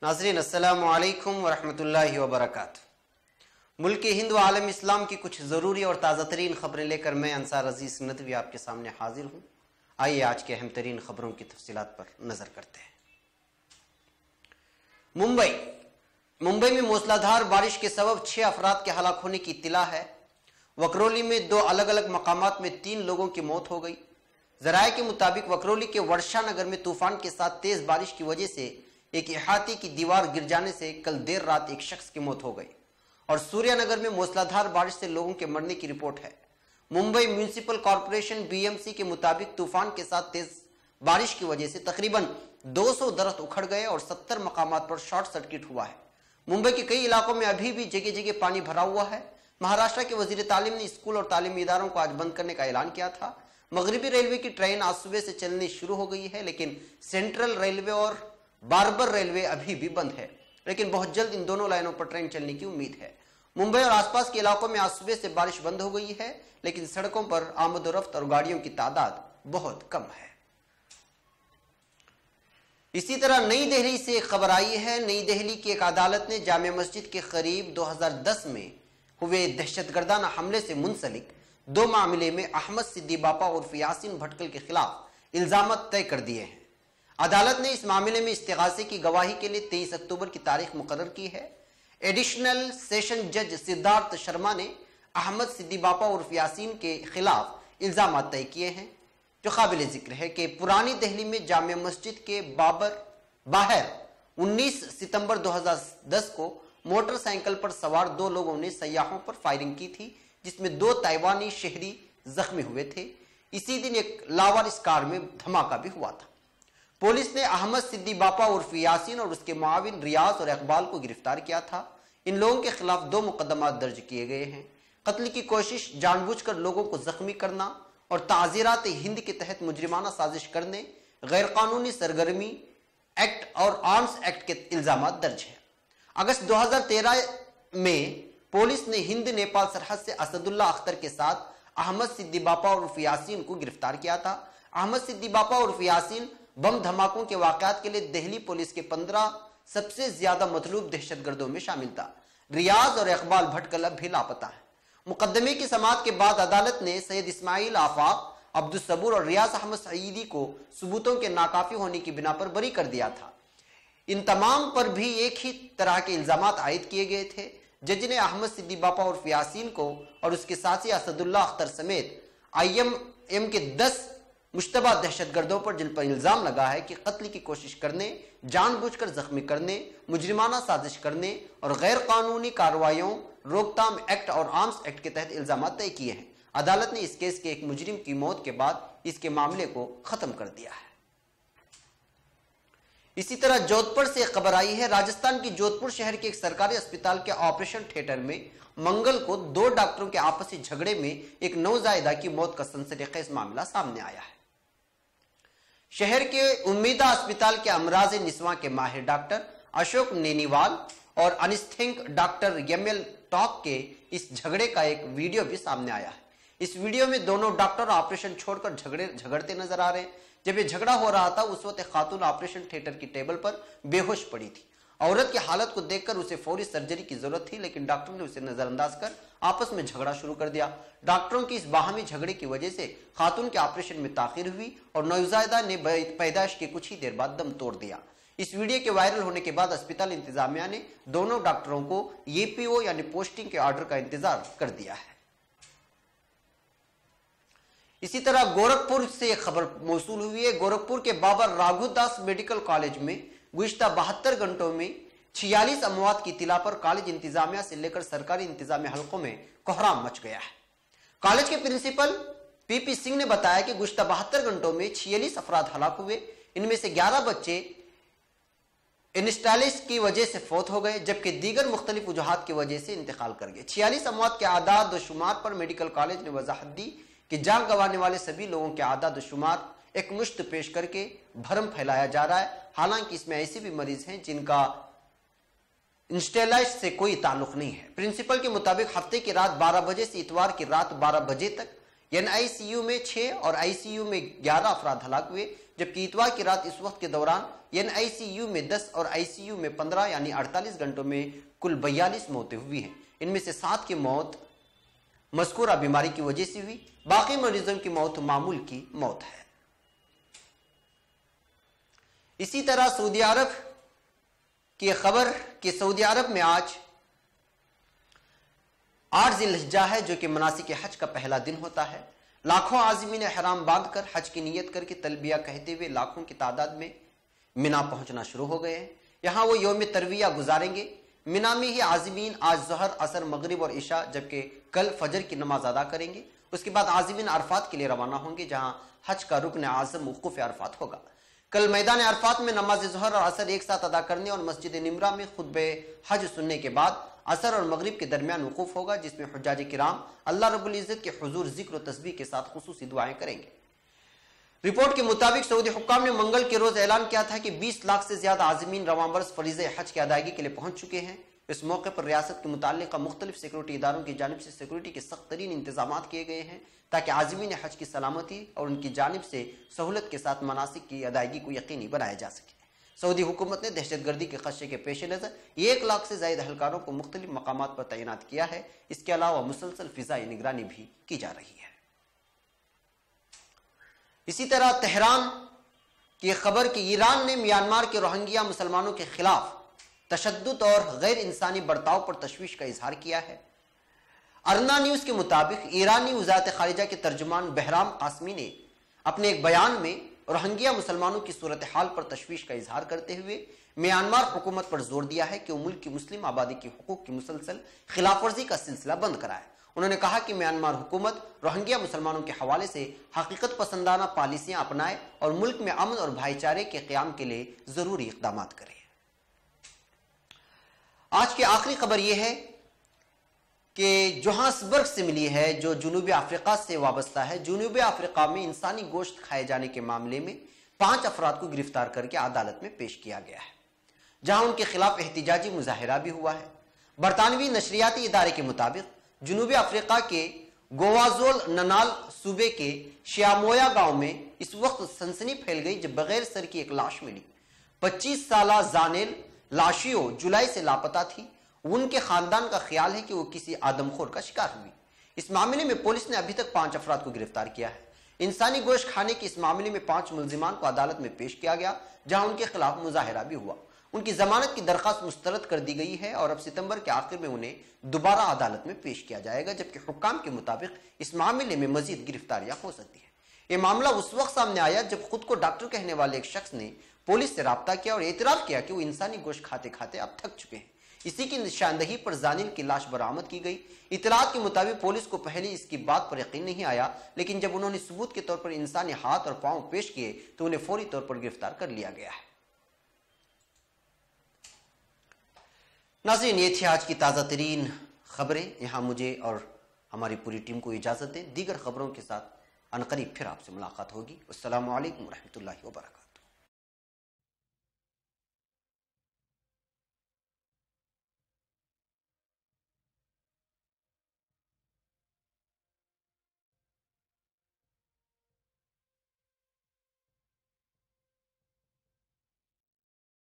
नाज़रीन अस्सलामु अलैकुम वरहमतुल्लाहि वबरकातुहू। मुल्क हिंद व आलम इस्लाम की कुछ ज़रूरी और ताज़ा तरीन ख़बरें लेकर मैं अंसार अजीज़ नदवी आपके सामने हाजिर हूँ। आइए आज के अहम तरीन ख़बरों की तफसीलात पर नज़र करते हैं। मुंबई में मूसलाधार बारिश के सबब 6 अफराद के हलाक होने की इत्तिला है। वकरोली में 2 अलग अलग मकामात में 3 लोगों की मौत हो गई। ज़राए के मुताबिक वकरोली के वर्षा नगर में तूफान के साथ तेज बारिश की वजह से एक इहाते की दीवार गिर जाने से कल देर रात एक शख्स की मौत हो गई और सूर्यनगर में मूसलाधार बारिश से लोगों के मरने की रिपोर्ट है। मुंबई म्यूनिसिपल कॉरपोरेशन बीएमसी के मुताबिक तूफान के साथ तेज बारिश की वजह से तकरीबन 200 दरख्त उखड़ गए और 70 मकामात पर शॉर्ट सर्किट हुआ है। मुंबई के कई इलाकों में अभी भी जगह जगह पानी भरा हुआ है। महाराष्ट्र के वजीर तालीम ने स्कूल और तालीमी इदारों को आज बंद करने का ऐलान किया था। मगरबी रेलवे की ट्रेन आज सुबह से चलनी शुरू हो गई है, लेकिन सेंट्रल रेलवे और बार्बर रेलवे अभी भी बंद है, लेकिन बहुत जल्द इन दोनों लाइनों पर ट्रेन चलने की उम्मीद है। मुंबई और आसपास के इलाकों में आज सुबह से बारिश बंद हो गई है, लेकिन सड़कों पर आमद-ओ-रफ्त और गाड़ियों की तादाद बहुत कम है। इसी तरह नई दिल्ली से एक खबर आई है। नई दिल्ली की एक अदालत ने जामिया मस्जिद के करीब 2010 में हुए दहशतगर्दाना हमले से मुंसलिक 2 मामले में अहमद सिद्दीक बापा उर्फ यासीन भटकल के खिलाफ इल्जाम तय कर दिए हैं। अदालत ने इस मामले में इस्तिगासे की गवाही के लिए 23 अक्टूबर की तारीख मुकर्रर की है। एडिशनल सेशन जज सिद्धार्थ शर्मा ने अहमद सिद्दीक बापा उर्फ यासीन के खिलाफ इल्जाम तय किए हैं, जो काबिल जिक्र है कि पुरानी दिल्ली में जामिया मस्जिद के बाहर 19 सितंबर 2010 को मोटरसाइकिल पर सवार 2 लोगों ने सयाहों पर फायरिंग की थी, जिसमें 2 ताइवानी शहरी जख्मी हुए थे। इसी दिन एक लावारिस कार में धमाका भी हुआ था। पुलिस ने अहमद सिद्दीक बापा उर्फ यासीन और उसके मुआविन रियाज और इकबाल को गिरफ्तार किया था। इन लोगों के खिलाफ 2 मुकदमा दर्ज किए गए हैं। कत्ल की कोशिश, जानबूझकर लोगों को जख्मी करना और ताज़ीरात हिंद के तहत मुजरिमाना साजिश करने, गैर कानूनी सरगर्मी एक्ट और आर्म्स एक्ट के इल्जाम दर्ज है। अगस्त 2013 में पुलिस ने हिंद नेपाल सरहद से असदुल्ला अख्तर के साथ अहमद सिद्दीक बापा उर्फ यासीन को गिरफ्तार किया था। अहमद सिद्दीक बापा उर्फ यासीन बम धमाकों के वाकयात के लिए दिल्ली पुलिस के 15 सबसे ज्यादा मतलूब दहशतगर्दों में शामिल था। रियाज और इकबाल भटकल अब भी लापता है। मुकदमे की समाअत के बाद अदालत ने सैयद इस्माइल आफाक, अब्दुल सबूर और रियाज अहमद सईदी को सबूतों के नाकाफी होने की बिना पर बरी कर दिया था। इन तमाम पर भी एक ही तरह के इल्जाम आयद किए गए थे। जज ने अहमद सिद्दीक बापा उर्फ यासीन को और उसके साथी असदुल्ला अख्तर समेत IMM के 10 मुश्तबा दहशतगर्दों पर, जिन पर इल्जाम लगा है कि कत्ल की कोशिश करने, जानबूझकर जख्मी करने, मुजरिमाना साजिश करने और गैर कानूनी कार्रवाइयों रोकथाम एक्ट और आर्म्स एक्ट के तहत इल्जाम तय किए हैं। अदालत ने इस केस के एक मुजरिम की मौत के बाद इसके मामले को खत्म कर दिया है। इसी तरह जोधपुर से एक खबर आई है। राजस्थान की जोधपुर शहर के एक सरकारी अस्पताल के ऑपरेशन थिएटर में मंगल को 2 डॉक्टरों के आपसी झगड़े में एक नवजायदा की मौत का सनसनीखेज मामला सामने आया है। शहर के उम्मीदा अस्पताल के अमराज निस्वां के माहिर डॉक्टर अशोक नेनीवाल और अनिस्थेंक डॉक्टर यमल टॉक के इस झगड़े का एक वीडियो भी सामने आया है। इस वीडियो में दोनों डॉक्टर ऑपरेशन छोड़कर झगड़ते नजर आ रहे हैं। जब ये झगड़ा हो रहा था उस वक्त खातून ऑपरेशन थिएटर की टेबल पर बेहोश पड़ी थी। औरत की हालत को देखकर उसे फौरी सर्जरी की जरूरत थी, लेकिन डॉक्टर ने उसे नजरअंदाज कर आपस में झगड़ा शुरू कर दिया। डॉक्टरों की इस बाहमी झगड़े की वजह से खातून के ऑपरेशन में ताखीर हुई और नवजायदा ने पैदाइश के कुछ ही देर बाद दम तोड़ दिया। इस वीडियो के वायरल होने के बाद अस्पताल इंतजामिया ने दोनों डॉक्टरों को APO यानी पोस्टिंग के ऑर्डर का इंतजार कर दिया है। इसी तरह गोरखपुर से एक खबर मौसूल हुई है। गोरखपुर के बाबा राघुदास मेडिकल कॉलेज में गुज़िश्ता 72 घंटों में 46 अमवात की इत्तिला पर कॉलेज इंतजामिया से लेकर सरकारी इंतजामिया हलकों में कोहराम मच गया है। कॉलेज के प्रिंसिपल PP सिंह ने बताया कि गुज़िश्ता 72 घंटों में 46 अफराद हलाक हुए। इनमें से 11 बच्चे इंस्टालिस की वजह से फौत हो गए, जबकि दीगर मुख्तलिफ वजूहात की वजह से इंतकाल कर गए। 46 अमवात के आदाद व शुमार पर मेडिकल कॉलेज ने वजाहत दी कि जान गंवाने वाले सभी लोगों के आदाद व शुमार एक मुश्त पेश करके भरम फैलाया जा रहा है। हालांकि इसमें ऐसे भी मरीज हैं जिनका इंस्टेलाइज से कोई ताल्लुक नहीं है। प्रिंसिपल के मुताबिक हफ्ते की रात 12 बजे से इतवार की रात 12 बजे तक NICU میں 6 اور ICU میں 11 افراد ہلاک ہوئے، جبکہ اتوار کی رات اس وقت کے دوران NICU میں 10 اور ICU میں 15 یعنی 48 گھنٹوں میں کل 42 موتیں ہوئی ہیں۔ ان میں سے 7 کی موت مذکورہ بیماری کی وجہ سے ہوئی، باقی مریضوں کی موت معمول کی موت ہے۔ اسی طرح سعودی عرب کی خبر کہ سعودی عرب میں آج 8 ذی الحجہ ہے، جو کہ مناسک حج کا پہلا دن ہوتا ہے۔ لاکھوں عازمین احرام باندھ کر حج کی نیت کر کے تلبیہ کہتے ہوئے لاکھوں کی تعداد میں منا پہنچنا شروع ہو گئے ہیں۔ یہاں وہ یوم ترویہ گزاریں گے۔ منا میں ہی عازمین آج ظہر، عصر، مغرب اور عشاء جبکہ کل فجر کی نماز ادا کریں گے۔ اس کے بعد عازمین عرفات کے لیے روانہ ہوں گے، جہاں حج کا رکن اعظم وقوف عرفات ہوگا۔ کل میدان عرفات میں نماز ظہر اور عصر ایک ساتھ ادا کرنے اور مسجد نمرہ میں خطبہ حج سننے کے بعد عصر اور مغرب کے درمیان وقوف ہوگا، جس میں حجاج کرام اللہ رب العزت کے حضور ذکر و تسبیح کے ساتھ خصوصی دعائیں کریں گے۔ رپورٹ کے مطابق سعودی حکام نے منگل کے روز اعلان کیا تھا کہ 20 لاکھ سے زیادہ عازمین رواں برس فریضہ حج کی ادائیگی کے لیے پہنچ چکے ہیں۔ اس موقع پر ریاست کے متعلقہ مختلف سیکورٹی اداروں کی جانب سے سیکورٹی کے سخت ترین انتظامات کیے گئے ہیں تاکہ عازمین حج کی سلامتی اور ان کی جانب سے سہولت کے ساتھ مناسک کی ادائیگی کو یقینی بنایا جا سکے۔ سعودی حکومت نے دہشت گردی کے خدشے کے پیش نظر 1 لاکھ سے زائد اہلکاروں کو مختلف مقامات پر تعینات کیا ہے۔ اس کے علاوہ مسلسل فضائی نگرانی بھی کی جا رہی ہے۔ اسی طرح تہران کی خبر کہ ایران نے میانمار کے روہنگیا مسلمانوں کے خلاف تشدد اور غیر انسانی برتاؤ پر تشویش کا اظہار کیا ہے۔ ارنا نیوز کے مطابق ایرانی وزارت خارجہ کے ترجمان بہرام قاسمی نے اپنے ایک بیان میں روہنگیا مسلمانوں کی صورتحال پر تشویش کا اظہار کرتے ہوئے میانمار حکومت پر زور دیا ہے کہ وہ ملک کی مسلم آبادی کے حقوق کی مسلسل خلاف ورزی کا سلسلہ بند کرائے۔ انہوں نے کہا کہ میانمار حکومت روہنگیا مسلمانوں کے حوالے سے حقیقت پسندانہ پالیسیاں اپنائے اور ملک میں امن اور بھائی چارے کے قیام کے لیے ضروری اقدامات کرے۔ آج کی آخری خبر یہ ہے کہ جوہانسبرگ سے ملی ہے، جو جنوبی افریقہ سے وابستہ ہے۔ جنوبی افریقہ میں انسانی گوشت کھائے جانے کے معاملے میں 5 افراد کو گرفتار کر کے عدالت میں پیش کیا گیا ہے، جہاں ان کے خلاف احتجاجی مظاہرہ بھی ہوا ہے۔ برطانوی نشریاتی ادارے کے مطابق جنوبی افریقہ کے گوازول ننال صوبے کے شیامویا گاؤں میں اس وقت سنسنی پھیل گئی جب بغیر سر کی ایک لاش ملی۔ 25 سالہ زانیل لاشیو جولائی سے لاپتہ تھی۔ ان کے خاندان کا خیال ہے کہ وہ کسی آدم خور کا شکار ہوئی۔ اس معاملے میں پولیس نے ابھی تک 5 افراد کو گرفتار کیا ہے۔ انسانی گوشت کھانے کے اس معاملے میں 5 ملزمان کو عدالت میں پیش کیا گیا، جہاں ان کے خلاف مظاہرہ بھی ہوا۔ ان کی ضمانت کی درخواست مسترد کر دی گئی ہے اور اب ستمبر کے آخر میں انہیں دوبارہ عدالت میں پیش کیا جائے گا، جبکہ حکام کے مطابق اس معاملے میں مزید گرفتاریاں ہو سکتی ہیں۔ یہ معاملہ اس وقت سامنے آیا جب خود کو ڈاکٹر کہنے والے ایک شخص نے پولیس سے رابطہ کیا اور اعتراف کیا کہ وہ انسانی گوشت کھاتے کھاتے اب تھک چکے ہیں۔ اسی کی نشاندہی پر زانیل کی لاش برآمد کی گئی۔ اطلاعات کے مطابق پولیس کو پہلے اس کی بات پر یقین نہیں آیا، لیکن جب انہوں نے ثبوت کے طور پر انسانی ہاتھ اور پاؤں پیش کیے تو انہیں فوری طور پر گرفتار کر لیا گیا ہے۔ ناظرین، یہ تھی آج کی تازہ ترین خبریں۔ یہاں مجھے اور ہماری پوری ٹیم کو اجازت دیں۔ دیگر خبروں کے ساتھ عنقریب پھر آپ سے ملاقات ہوگی۔ السلام علیکم ورحمۃ اللہ وبرکاتہ۔